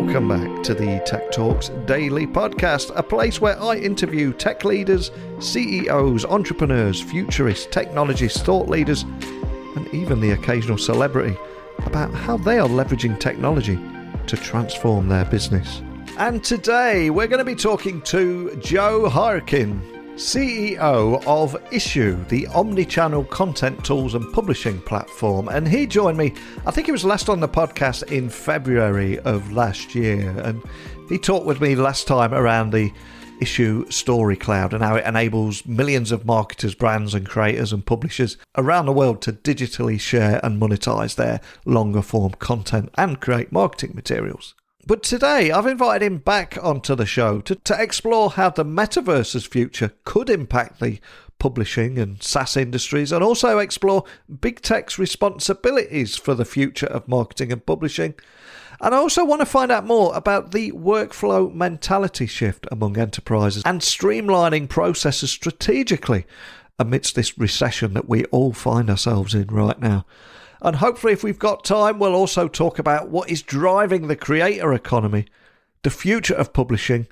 Welcome back to the Tech Talks Daily Podcast, a place where I interview tech leaders, CEOs, entrepreneurs, futurists, technologists, thought leaders, and even the occasional celebrity about how they are leveraging technology to transform their business. And today we're going to be talking to Joe Hyrkin, CEO of Issuu, the omni-channel content tools and publishing platform. And he joined me, I think it was last on the podcast in February of last year. And he talked with me last time around the Issuu Story Cloud and how it enables millions of marketers, brands and creators and publishers around the world to digitally share and monetize their longer form content and create marketing materials. But today, I've invited him back onto the show to explore how the Metaverse's future could impact the publishing and SaaS industries, and also explore big tech's responsibilities for the future of marketing and publishing. And I also want to find out more about the workflow mentality shift among enterprises and streamlining processes strategically amidst this recession that we all find ourselves in right now. And hopefully, if we've got time, we'll also talk about what is driving the creator economy, the future of publishing,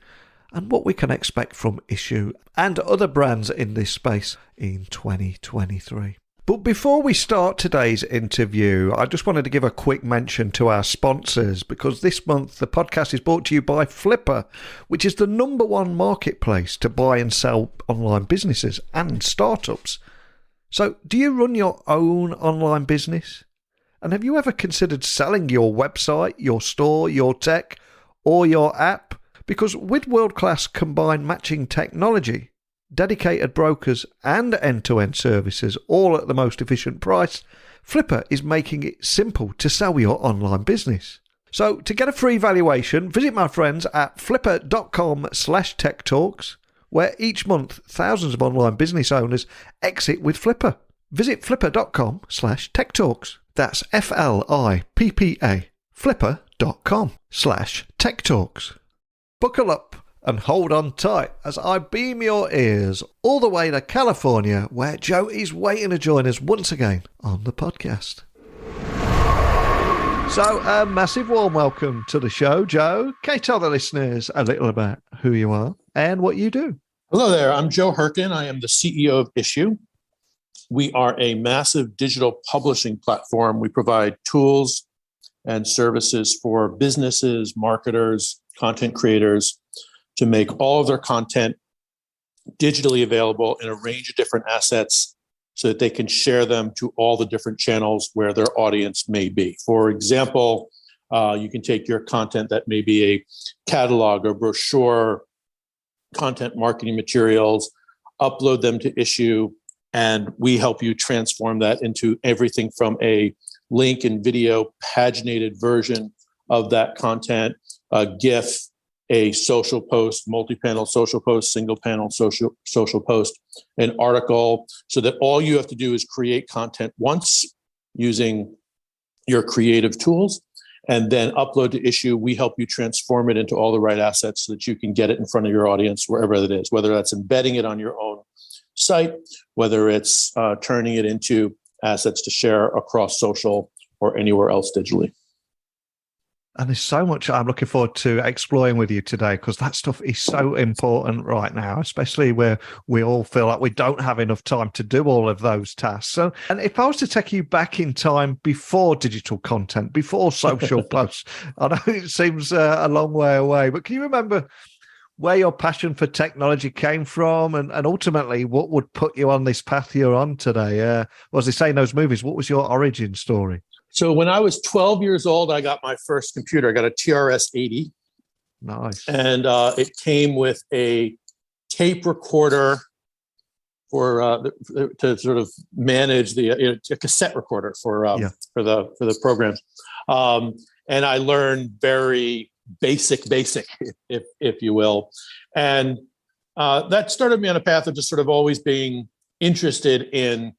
and what we can expect from Issuu and other brands in this space in 2023. But before we start today's interview, I just wanted to give a quick mention to our sponsors, because this month the podcast is brought to you by Flickr, which is the #1 marketplace to buy and sell online businesses and startups. So, do you run your own online business? And have you ever considered selling your website, your store, your tech, or your app? Because with world-class combined matching technology, dedicated brokers, and end-to-end services, all at the most efficient price, Flickr is making it simple to sell your online business. So, to get a free valuation, visit my friends at flickr.com/techtalks. where each month thousands of online business owners exit with Flickr. Visit flickr.com/techtalks. That's FLIPPA, flickr.com/techtalks. Buckle up and hold on tight as I beam your ears all the way to California, where Joe is waiting to join us once again on the podcast. So, a massive warm welcome to the show, Joe. Can you tell the listeners a little about who you are and what you do? Hello there. I'm Joe Hyrkin. I am the CEO of Issuu. We are a massive digital publishing platform. We provide tools and services for businesses, marketers, content creators to make all of their content digitally available in a range of different assets so that they can share them to all the different channels where their audience may be. For example, you can take your content that may be a catalog or brochure, content marketing materials, upload them to Issuu, and we help you transform that into everything from a link and video paginated version of that content, a GIF, a social post, multi-panel social post, single panel social post, an article, so that all you have to do is create content once using your creative tools and then upload to Issuu. We help you transform it into all the right assets so that you can get it in front of your audience wherever it is, whether that's embedding it on your own site, whether it's turning it into assets to share across social or anywhere else digitally. And there's so much I'm looking forward to exploring with you today, because that stuff is so important right now, especially where we all feel like we don't have enough time to do all of those tasks. So, and if I was to take you back in time before digital content, before social posts, I know it seems a long way away, but can you remember where your passion for technology came from and ultimately what would put you on this path you're on today? As they say in those movies, what was your origin story? So when I was 12 years old, I got my first computer. I got a TRS-80. Nice. And it came with a tape recorder for to sort of manage a cassette recorder for the programs. And I learned very basic, if you will. And that started me on a path of just sort of always being interested in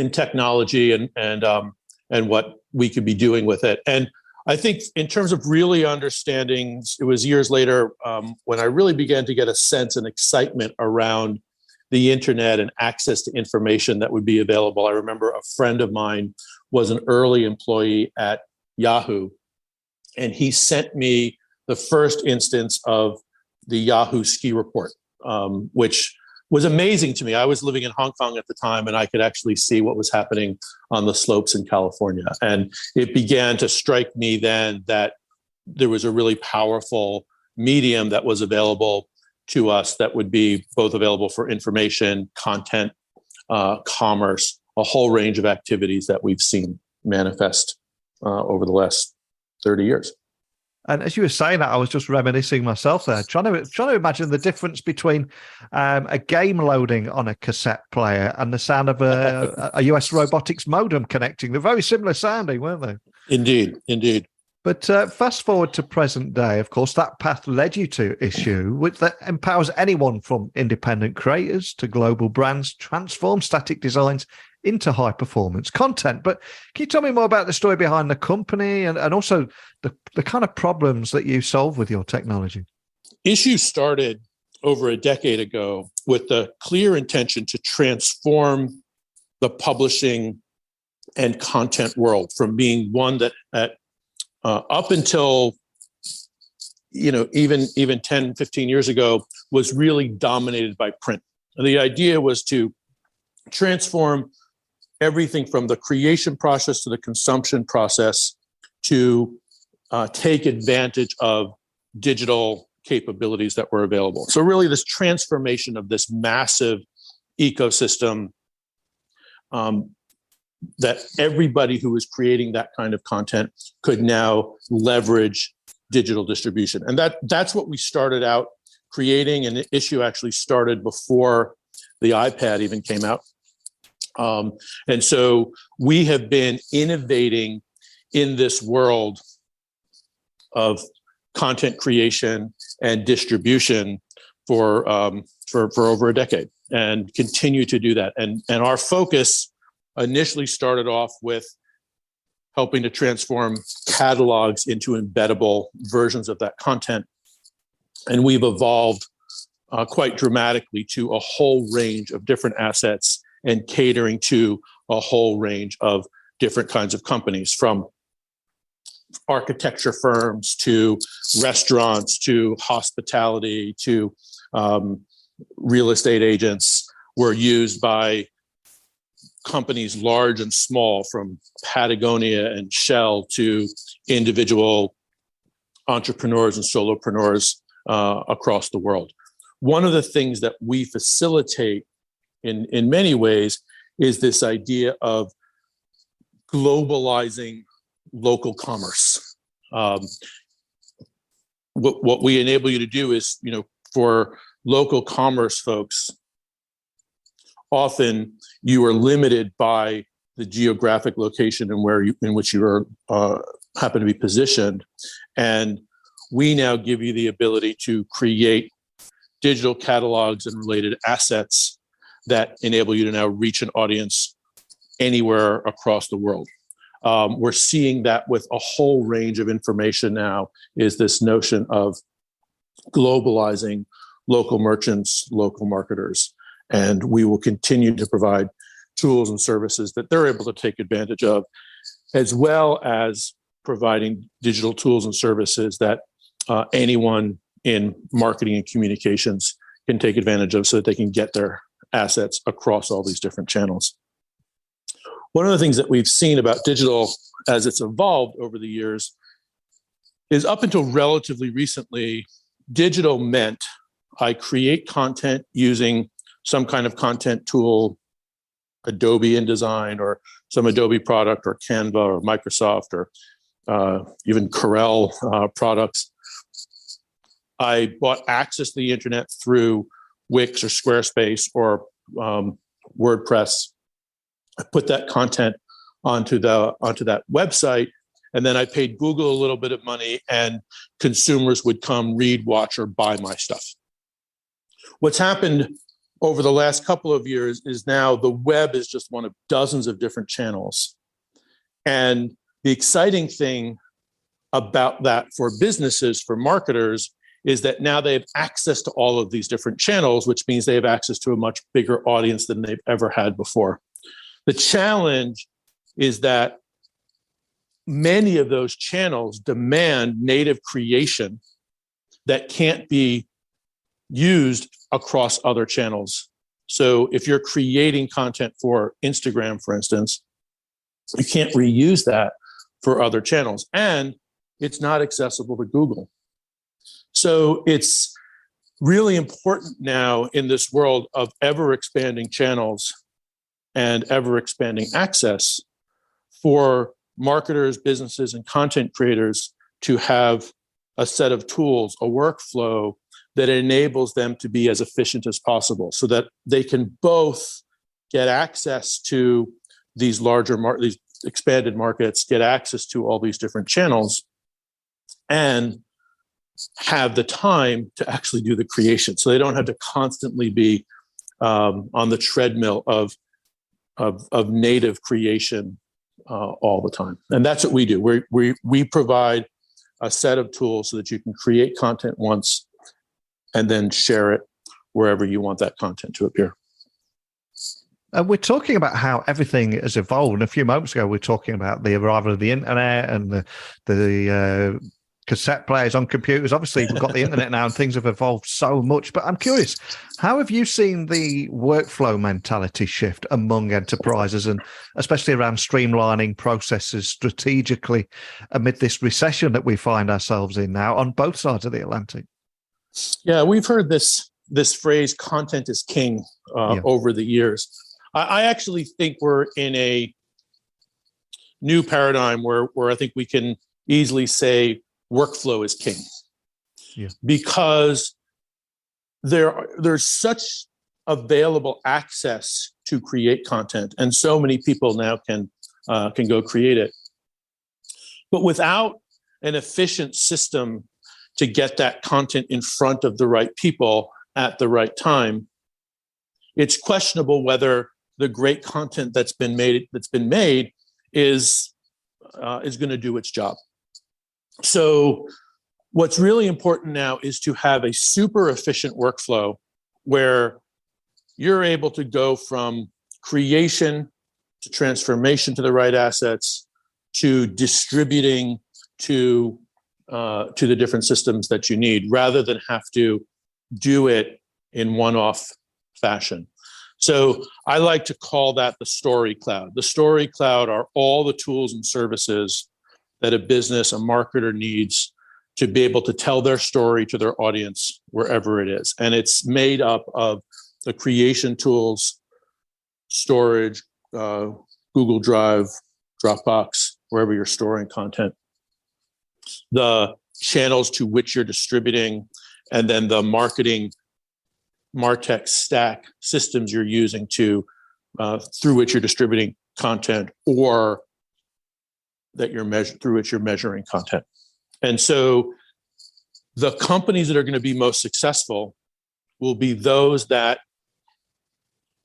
technology and what we could be doing with it. And I think in terms of really understanding, it was years later when I really began to get a sense and excitement around the internet and access to information that would be available. I remember a friend of mine was an early employee at Yahoo, and he sent me the first instance of the Yahoo ski report, which was amazing to me. I was living in Hong Kong at the time, and I could actually see what was happening on the slopes in California. And it began to strike me then that there was a really powerful medium that was available to us that would be both available for information, content, commerce, a whole range of activities that we've seen manifest over the last 30 years. And as you were saying that, I was just reminiscing myself there, trying to imagine the difference between a game loading on a cassette player and the sound of a US robotics modem connecting. They're very similar sounding, weren't they? Indeed. But fast forward to present day, of course, that path led you to Issuu, which that empowers anyone from independent creators to global brands, transform static designs into high-performance content. But can you tell me more about the story behind the company and also the kind of problems that you solve with your technology? Issuu started over a decade ago with the clear intention to transform the publishing and content world from being one that up until even 10, 15 years ago was really dominated by print. And the idea was to transform everything from the creation process to the consumption process to take advantage of digital capabilities that were available. So really this transformation of this massive ecosystem that everybody who was creating that kind of content could now leverage digital distribution. And that's what we started out creating, and the Issuu actually started before the iPad even came out. And so we have been innovating in this world of content creation and distribution for over a decade, and continue to do that. And our focus initially started off with helping to transform catalogs into embeddable versions of that content. And we've evolved quite dramatically to a whole range of different assets and catering to a whole range of different kinds of companies, from architecture firms to restaurants to hospitality to real estate agents. Were used by companies large and small, from Patagonia and Shell to individual entrepreneurs and solopreneurs across the world. One of the things that we facilitate in many ways is this idea of globalizing local commerce. What we enable you to do is, for local commerce folks, often you are limited by the geographic location and in which you are happen to be positioned. And we now give you the ability to create digital catalogs and related assets that enable you to now reach an audience anywhere across the world. We're seeing that with a whole range of information now, is this notion of globalizing local merchants, local marketers. And we will continue to provide tools and services that they're able to take advantage of, as well as providing digital tools and services that anyone in marketing and communications can take advantage of, so that they can get their assets across all these different channels. One of the things that we've seen about digital as it's evolved over the years is, up until relatively recently, digital meant I create content using some kind of content tool, Adobe InDesign or some Adobe product, or Canva or Microsoft, or even Corel products. I bought access to the internet through Wix or Squarespace or WordPress. I put that content onto that website, and then I paid Google a little bit of money, and consumers would come read, watch, or buy my stuff. What's happened over the last couple of years is now the web is just one of dozens of different channels. And the exciting thing about that for businesses, for marketers, is that now they have access to all of these different channels, which means they have access to a much bigger audience than they've ever had before. The challenge is that many of those channels demand native creation that can't be used across other channels. So if you're creating content for Instagram, for instance, you can't reuse that for other channels, and it's not accessible to Google. So it's really important now in this world of ever expanding channels and ever expanding access for marketers, businesses, and content creators to have a set of tools, a workflow that enables them to be as efficient as possible so that they can both get access to these these expanded markets, get access to all these different channels, and have the time to actually do the creation. So they don't have to constantly be on the treadmill of native creation all the time. And that's what we do. We provide a set of tools so that you can create content once and then share it wherever you want that content to appear. We're talking about how everything has evolved. And a few moments ago, we were talking about the arrival of the internet and the cassette players on computers. Obviously, we've got the internet now and things have evolved so much. But I'm curious, how have you seen the workflow mentality shift among enterprises, and especially around streamlining processes strategically amid this recession that we find ourselves in now on both sides of the Atlantic? Yeah, we've heard this phrase, content is king, over the years. I actually think we're in a new paradigm where I think we can easily say workflow is king. Yeah. Because there's such available access to create content, and so many people now can go create it. But without an efficient system to get that content in front of the right people at the right time, it's questionable whether the great content that's been made is going to do its job. So what's really important now is to have a super efficient workflow where you're able to go from creation to transformation to the right assets to distributing to the different systems that you need, rather than have to do it in one-off fashion. So I like to call that the Story Cloud. The Story Cloud are all the tools and services that a business, a marketer needs to be able to tell their story to their audience wherever it is. And it's made up of the creation tools, storage, Google Drive, Dropbox, wherever you're storing content, the channels to which you're distributing, and then the marketing MarTech stack systems you're using to through which you're distributing content, or that through which you're measuring content. And so the companies that are going to be most successful will be those that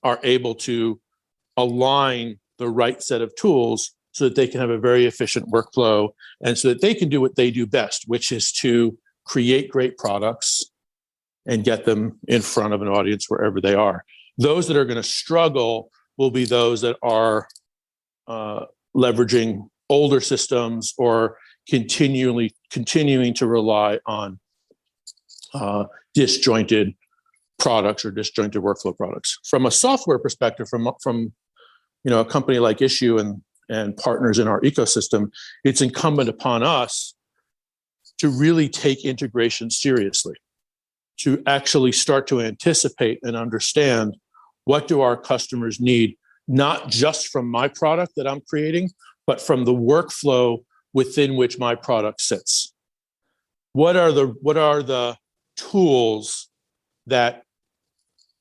are able to align the right set of tools so that they can have a very efficient workflow, and so that they can do what they do best, which is to create great products and get them in front of an audience wherever they are. Those that are going to struggle will be those that are leveraging older systems or continuing to rely on disjointed products or disjointed workflow products. From a software perspective, from a company like Issuu and partners in our ecosystem, it's incumbent upon us to really take integration seriously, to actually start to anticipate and understand what do our customers need, not just from my product that I'm creating, but from the workflow within which my product sits. What are the tools that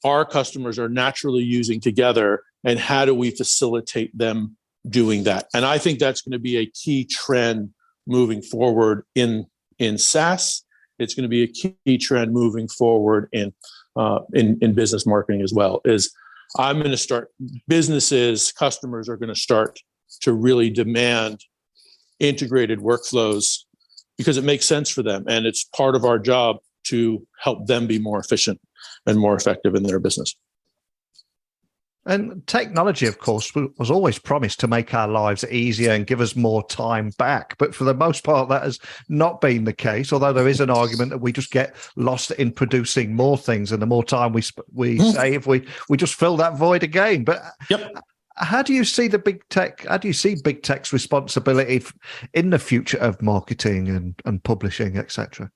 our customers are naturally using together, and how do we facilitate them doing that? And I think that's going to be a key trend moving forward in SaaS. It's going to be a key trend moving forward in business marketing as well. Customers are going to start to really demand integrated workflows because it makes sense for them, and it's part of our job to help them be more efficient and more effective in their business. And technology, of course, was always promised to make our lives easier and give us more time back. But for the most part, that has not been the case, although there is an argument that we just get lost in producing more things. And the more time we save, we just fill that void again. But how do you see big tech's responsibility in the future of marketing and publishing, etc.?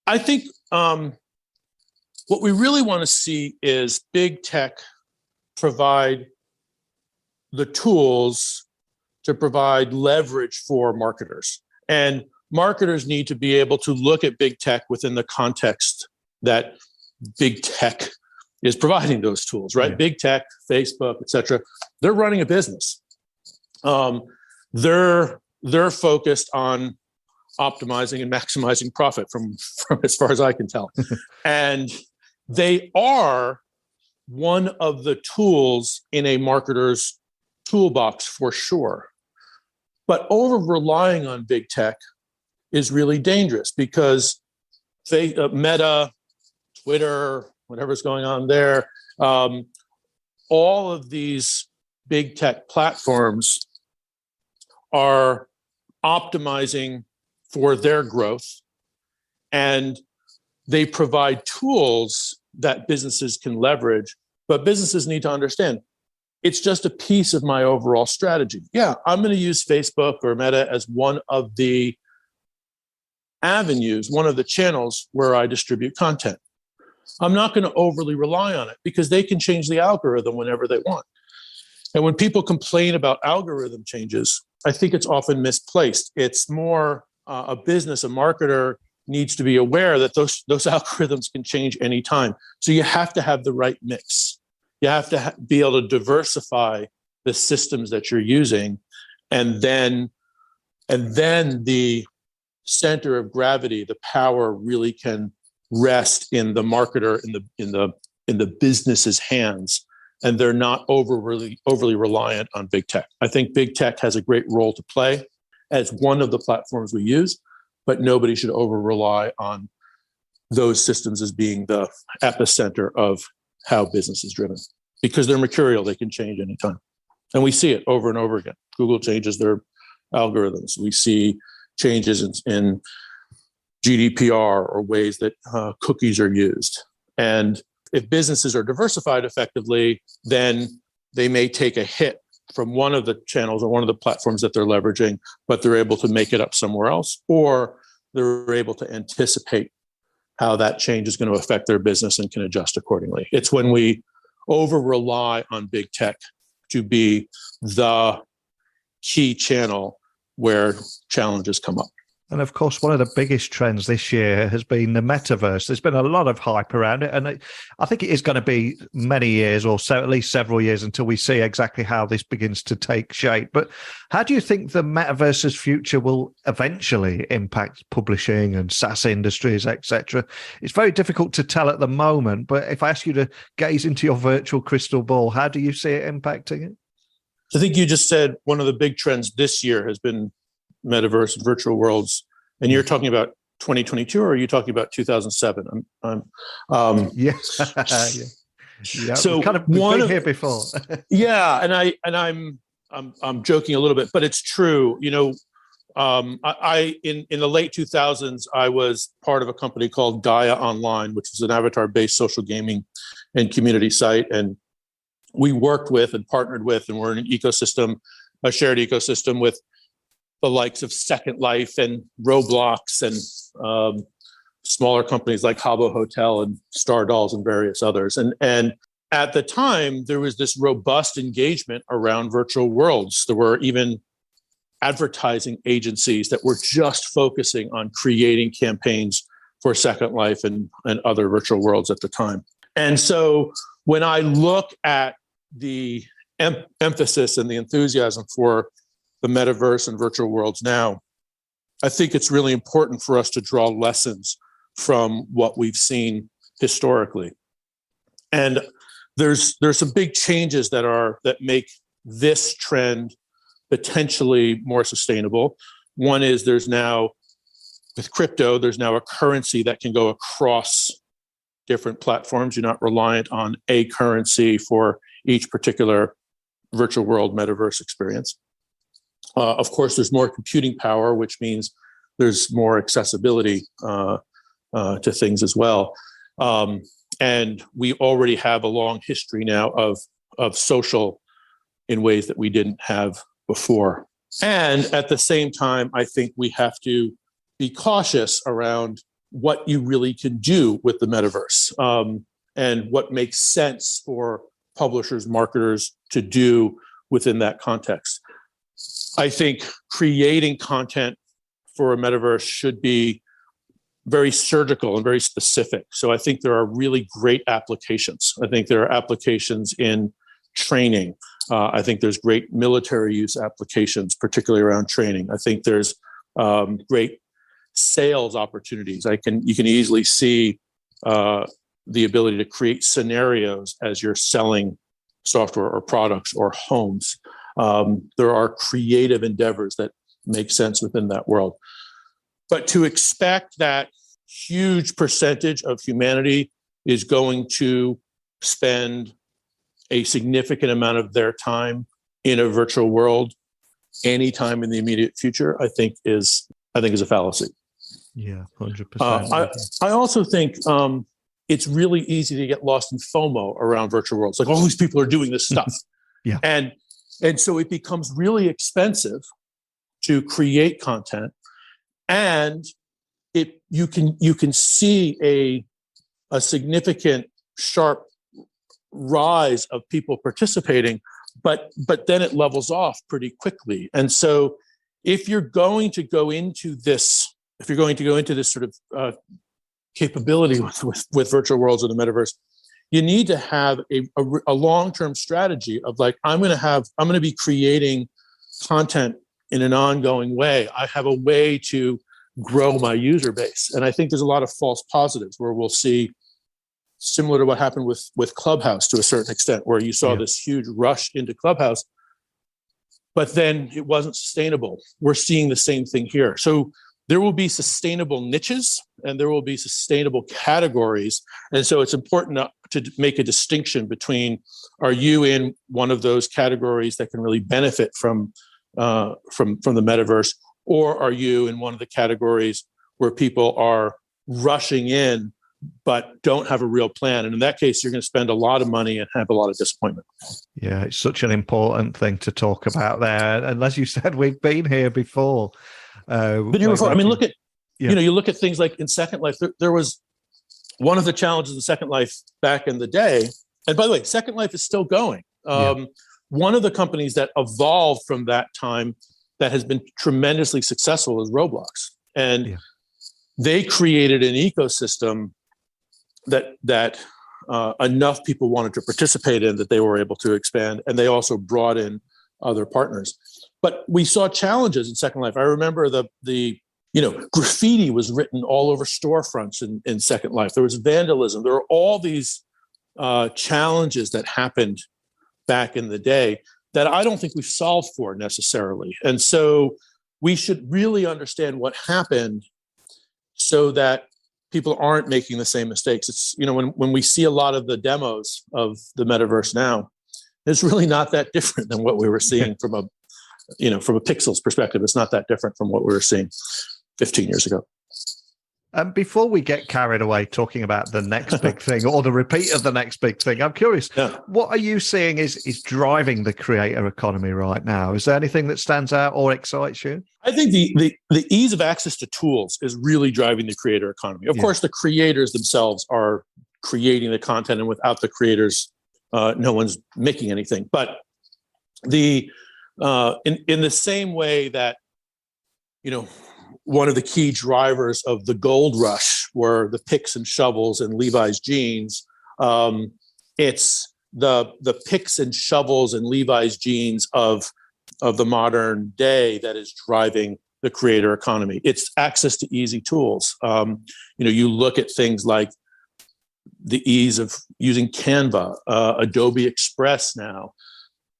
I think what we really want to see is big tech provide the tools to provide leverage for marketers. And marketers need to be able to look at big tech within the context that big tech is providing those tools, right? Big tech, Facebook, et cetera, they're running a business. They're focused on optimizing and maximizing profit from as far as I can tell. And they are one of the tools in a marketer's toolbox for sure. But over-relying on big tech is really dangerous because Meta, Twitter, whatever's going on there, all of these big tech platforms are optimizing for their growth, and they provide tools that businesses can leverage, but businesses need to understand it's just a piece of my overall strategy. Yeah, I'm going to use Facebook or Meta as one of the avenues, one of the channels where I distribute content. I'm not going to overly rely on it because they can change the algorithm whenever they want. And when people complain about algorithm changes, I think it's often misplaced. It's more a business, a marketer needs to be aware that those algorithms can change anytime. So you have to have the right mix. You have to be able to diversify the systems that you're using, and then the center of gravity, the power, really can rest in the marketer, in the business's hands, and they're not overly reliant on big tech. I think big tech has a great role to play as one of the platforms we use, but nobody should over-rely on those systems as being the epicenter of how business is driven. Because they're mercurial, they can change anytime. And we see it over and over again. Google changes their algorithms. We see changes in GDPR or ways that cookies are used. And if businesses are diversified effectively, then they may take a hit from one of the channels or one of the platforms that they're leveraging, but they're able to make it up somewhere else, or they're able to anticipate how that change is going to affect their business and can adjust accordingly. It's when we over-rely on big tech to be the key channel where challenges come up. And of course, one of the biggest trends this year has been the Metaverse. There's been a lot of hype around it, and I think it is going to be many years, or so at least several years, until we see exactly how this begins to take shape. But how do you think the Metaverse's future will eventually impact publishing and SaaS industries, etc.? It's very difficult to tell at the moment, but if I ask you to gaze into your virtual crystal ball, how do you see it impacting it? I think you just said one of the big trends this year has been Metaverse, virtual worlds, and you're talking about 2022, or are you talking about 2007? Yeah. So kind of been here before. Yeah, and I'm joking a little bit, but it's true. You know, I in the late 2000s, I was part of a company called Gala Online, which was an avatar-based social gaming and community site, and we worked with and partnered with, and we're in an ecosystem, a shared ecosystem with the likes of Second Life and Roblox and smaller companies like Habbo Hotel and Star Dolls and various others. And at the time, there was this robust engagement around virtual worlds. There were even advertising agencies that were just focusing on creating campaigns for Second Life and other virtual worlds at the time. And so when I look at the emphasis and the enthusiasm for the metaverse and virtual worlds now, I think it's really important for us to draw lessons from what we've seen historically. And there's some big changes that make this trend potentially more sustainable. One is there's now, with crypto, there's now a currency that can go across different platforms. You're not reliant on a currency for each particular virtual world metaverse experience. Of course, there's more computing power, which means there's more accessibility to things as well. And we already have a long history now of social in ways that we didn't have before. And at the same time, I think we have to be cautious around what you really can do with the metaverse, and what makes sense for publishers, marketers to do within that context. I think creating content for a metaverse should be very surgical and very specific. So I think there are really great applications. I think there are applications in training. I think there's great military use applications, particularly around training. I think there's great sales opportunities. You can easily see the ability to create scenarios as you're selling software or products or homes. There are creative endeavors that make sense within that world. But to expect that huge percentage of humanity is going to spend a significant amount of their time in a virtual world anytime in the immediate future, I think is a fallacy. Yeah, 100%. I also think it's really easy to get lost in FOMO around virtual worlds. Like all these people are doing this stuff. Yeah. And so it becomes really expensive to create content. And you can see a significant, sharp rise of people participating, but then it levels off pretty quickly. And so if you're going to go into this sort of capability with virtual worlds or the metaverse, you need to have a long-term strategy of like, I'm going to be creating content in an ongoing way. I have a way to grow my user base. And I think there's a lot of false positives where we'll see, similar to what happened with Clubhouse to a certain extent, where you saw this huge rush into Clubhouse, but then it wasn't sustainable. We're seeing the same thing here. So there will be sustainable niches and there will be sustainable categories. And so it's important to make a distinction between, are you in one of those categories that can really benefit from the metaverse, or are you in one of the categories where people are rushing in but don't have a real plan? And in that case, you're going to spend a lot of money and have a lot of disappointment. Yeah, it's such an important thing to talk about there. And as you said, we've been here before. Look at, you look at things like in Second Life, there was one of the challenges in Second Life back in the day. And by the way, Second Life is still going. One of the companies that evolved from that time that has been tremendously successful is Roblox. And they created an ecosystem that enough people wanted to participate in that they were able to expand. And they also brought in other partners. But we saw challenges in Second Life. I remember the graffiti was written all over storefronts in Second Life. There was vandalism. There were all these challenges that happened back in the day that I don't think we've solved for necessarily. And so we should really understand what happened so that people aren't making the same mistakes. It's, when we see a lot of the demos of the metaverse now, it's really not that different than what we were seeing from a pixels perspective. It's not that different from what we were seeing 15 years ago. Before we get carried away talking about the next big thing or the repeat of the next big thing, I'm curious, what are you seeing is driving the creator economy right now? Is there anything that stands out or excites you? I think the ease of access to tools is really driving the creator economy. Of course, the creators themselves are creating the content, and without the creators, no one's making anything. But in the same way that, one of the key drivers of the gold rush were the picks and shovels and Levi's jeans. It's the picks and shovels and Levi's jeans of the modern day that is driving the creator economy. It's access to easy tools. You look at things like the ease of using Canva, Adobe Express now,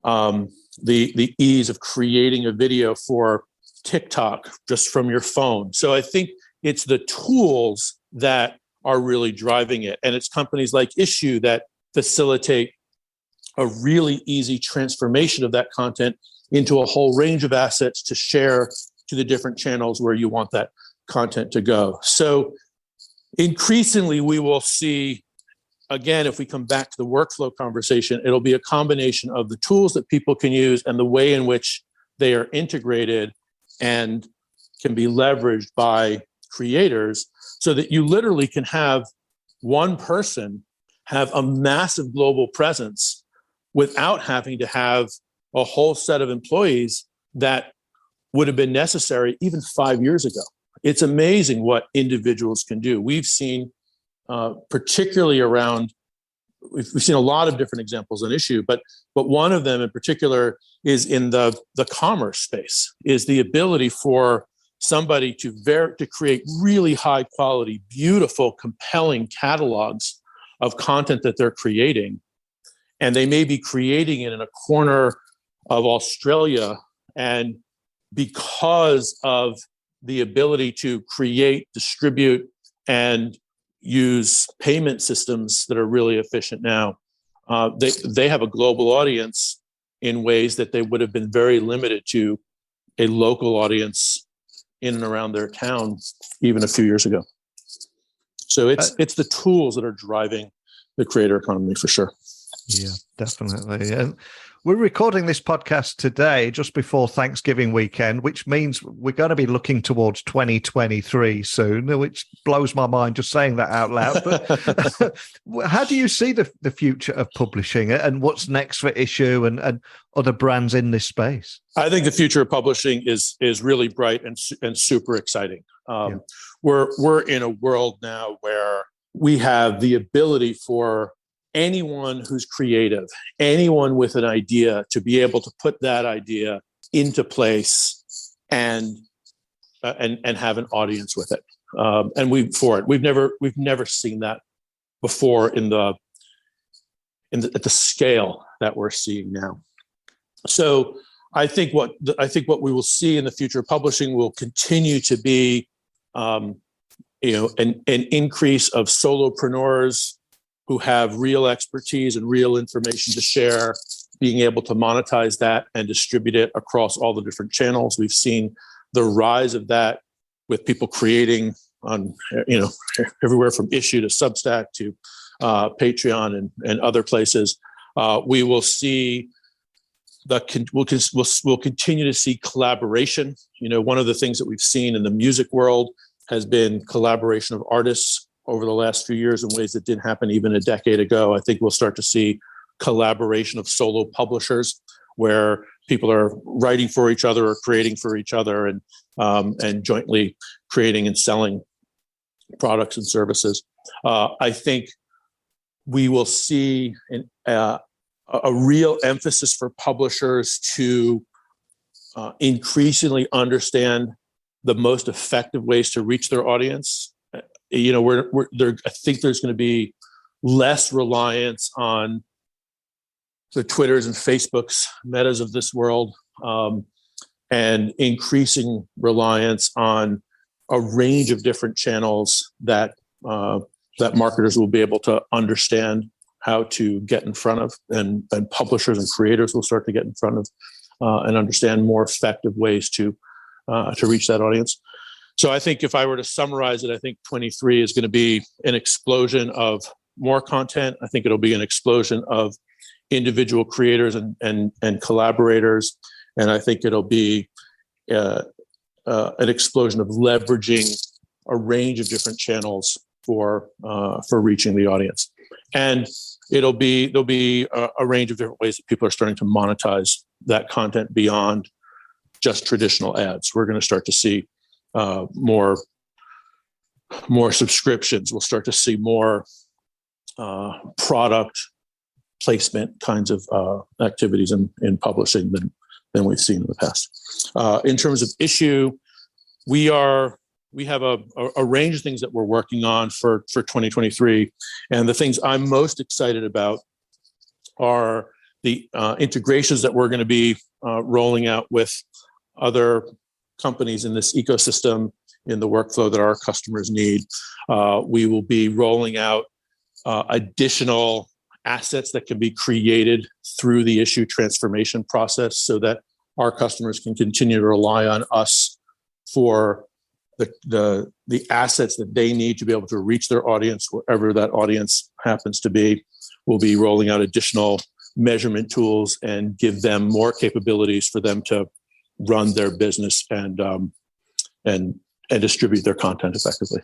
the ease of creating a video for TikTok just from your phone. So I think it's the tools that are really driving it. And it's companies like Issuu that facilitate a really easy transformation of that content into a whole range of assets to share to the different channels where you want that content to go. So increasingly, we will see, again, if we come back to the workflow conversation, it'll be a combination of the tools that people can use and the way in which they are integrated and can be leveraged by creators, so that you literally can have one person have a massive global presence without having to have a whole set of employees that would have been necessary even 5 years ago. It's amazing what individuals can do. We've seen, particularly around, we've seen a lot of different examples on Issuu, but one of them in particular is in the commerce space, is the ability for somebody to create really high quality, beautiful, compelling catalogs of content that they're creating. And they may be creating it in a corner of Australia. And because of the ability to create, distribute, and use payment systems that are really efficient now, they have a global audience in ways that they would have been very limited to a local audience in and around their town even a few years ago. So it's the tools that are driving the creator economy for sure. Yeah, definitely. And we're recording this podcast today just before Thanksgiving weekend, which means we're going to be looking towards 2023 soon, which blows my mind just saying that out loud. But how do you see the future of publishing and what's next for Issuu and other brands in this space? I think the future of publishing is really bright and super exciting. We're in a world now where we have the ability for anyone who's creative, anyone with an idea, to be able to put that idea into place and have an audience with it. And we've never seen that before at the scale that we're seeing now. So I think what we will see in the future of publishing will continue to be, an increase of solopreneurs who have real expertise and real information to share, being able to monetize that and distribute it across all the different channels. We've seen the rise of that with people creating on, everywhere from Issuu to Substack to Patreon and other places. We will see we'll continue to see collaboration. One of the things that we've seen in the music world has been collaboration of artists over the last few years in ways that didn't happen even a decade ago. I think we'll start to see collaboration of solo publishers where people are writing for each other or creating for each other and jointly creating and selling products and services. I think we will see a real emphasis for publishers to increasingly understand the most effective ways to reach their audience. I think there's going to be less reliance on the Twitters and Facebooks, Metas of this world, and increasing reliance on a range of different channels that marketers will be able to understand how to get in front of, and publishers and creators will start to get in front of and understand more effective ways to reach that audience. So I think if I were to summarize it, I think 23 is going to be an explosion of more content. I think it'll be an explosion of individual creators and collaborators. And I think it'll be an explosion of leveraging a range of different channels for reaching the audience. And there'll be a range of different ways that people are starting to monetize that content beyond just traditional ads. We're going to start to see more subscriptions. We'll start to see more product placement kinds of activities in publishing than we've seen in the past. In terms of Issuu, we have a range of things that we're working on for 2023, and the things I'm most excited about are the integrations that we're going to be rolling out with other companies in this ecosystem in the workflow that our customers need. We will be rolling out additional assets that can be created through the issue transformation process so that our customers can continue to rely on us for the assets that they need to be able to reach their audience wherever that audience happens to be. We'll be rolling out additional measurement tools and give them more capabilities for them to run their business and distribute their content effectively.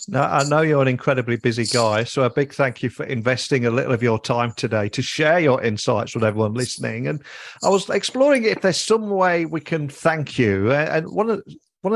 Now, I know you're an incredibly busy guy, so a big thank you for investing a little of your time today to share your insights with everyone listening. And I was exploring if there's some way we can thank you. And one of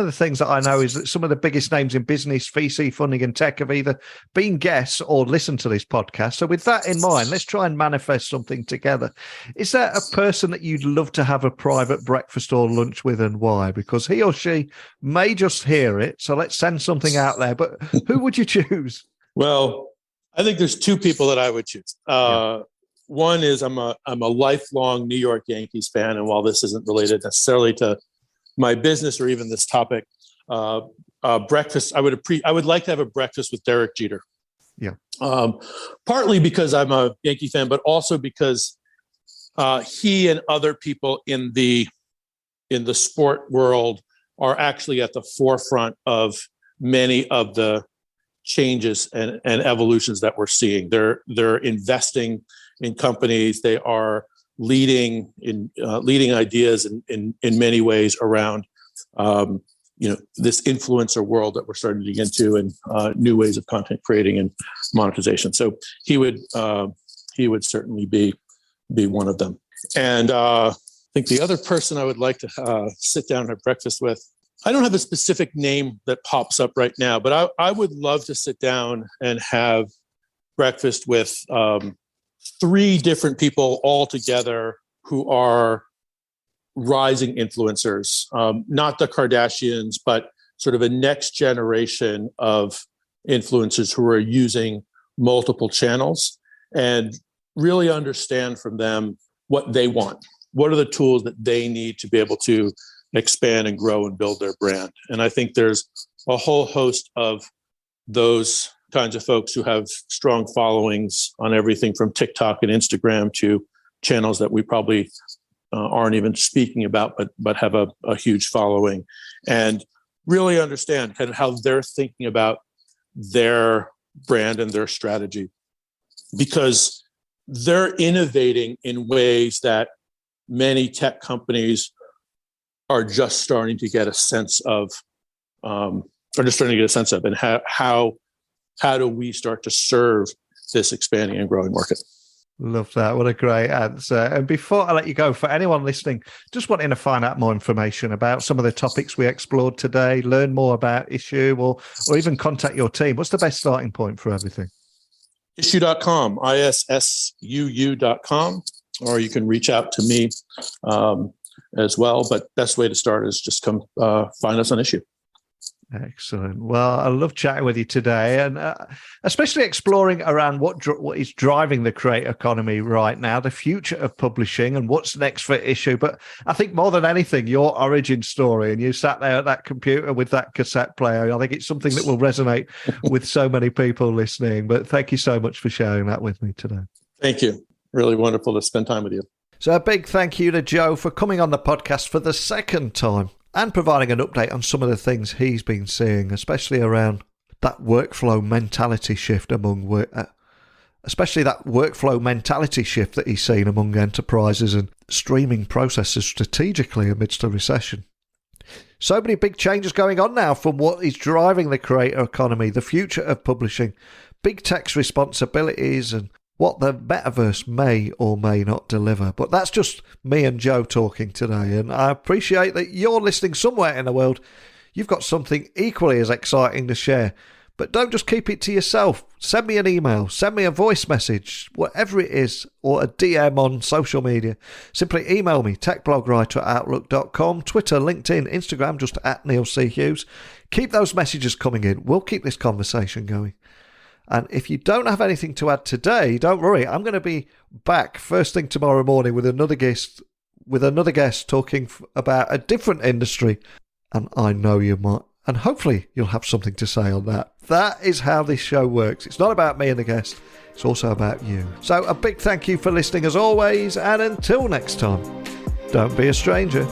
the things that I know is that some of the biggest names in business, VC funding and tech have either been guests or listened to this podcast. So with that in mind, let's try and manifest something together. Is there a person that you'd love to have a private breakfast or lunch with, and why? Because he or she may just hear it. So let's send something out there. But who would you choose? Well, I think there's two people that I would choose. One is I'm a lifelong New York Yankees fan. And while this isn't related necessarily to my business or even this topic, breakfast. I would like to have a breakfast with Derek Jeter. Yeah. Partly because I'm a Yankee fan, but also because he and other people in the sport world are actually at the forefront of many of the changes and evolutions that we're seeing. They're investing in companies. They are leading ideas in many ways around this influencer world that we're starting to get into, and new ways of content creating and monetization. So he would certainly be one of them. And I think the other person I would like to sit down and have breakfast with, I don't have a specific name that pops up right now, but I would love to sit down and have breakfast with three different people all together who are rising influencers, not the Kardashians, but sort of a next generation of influencers who are using multiple channels, and really understand from them what they want. What are the tools that they need to be able to expand and grow and build their brand? And I think there's a whole host of those kinds of folks who have strong followings on everything from TikTok and Instagram to channels that we probably aren't even speaking about, but have a huge following, and really understand kind of how they're thinking about their brand and their strategy, because they're innovating in ways that many tech companies are just starting to get a sense of, and how do we start to serve this expanding and growing market? Love that. What a great answer. And before I let you go, for anyone listening, just wanting to find out more information about some of the topics we explored today, learn more about Issuu, or even contact your team, what's the best starting point for everything? Issuu.com, ISSUU.com, or you can reach out to me as well. But best way to start is just come find us on Issuu. Excellent. Well, I love chatting with you today, and especially exploring around what is driving the creator economy right now, the future of publishing, and what's next for Issuu. But I think more than anything, your origin story, and you sat there at that computer with that cassette player. I think it's something that will resonate with so many people listening. But thank you so much for sharing that with me today. Thank you. Really wonderful to spend time with you. So a big thank you to Joe for coming on the podcast for the second time, and providing an update on some of the things he's been seeing, especially around that workflow mentality shift that he's seen among enterprises and streaming processes strategically amidst a recession. So many big changes going on now, from what is driving the creator economy, the future of publishing, big tech's responsibilities, and what the Metaverse may or may not deliver. But that's just me and Joe talking today, and I appreciate that you're listening somewhere in the world. You've got something equally as exciting to share. But don't just keep it to yourself. Send me an email, send me a voice message, whatever it is, or a DM on social media. Simply email me, techblogwriter@outlook.com, Twitter, LinkedIn, Instagram, just @NeilC. Keep those messages coming in. We'll keep this conversation going. And if you don't have anything to add today, don't worry. I'm going to be back first thing tomorrow morning with another guest talking about a different industry. And I know you might and hopefully you'll have something to say on that. That is how this show works. It's not about me and the guest, it's also about you. So a big thank you for listening as always, and until next time, don't be a stranger.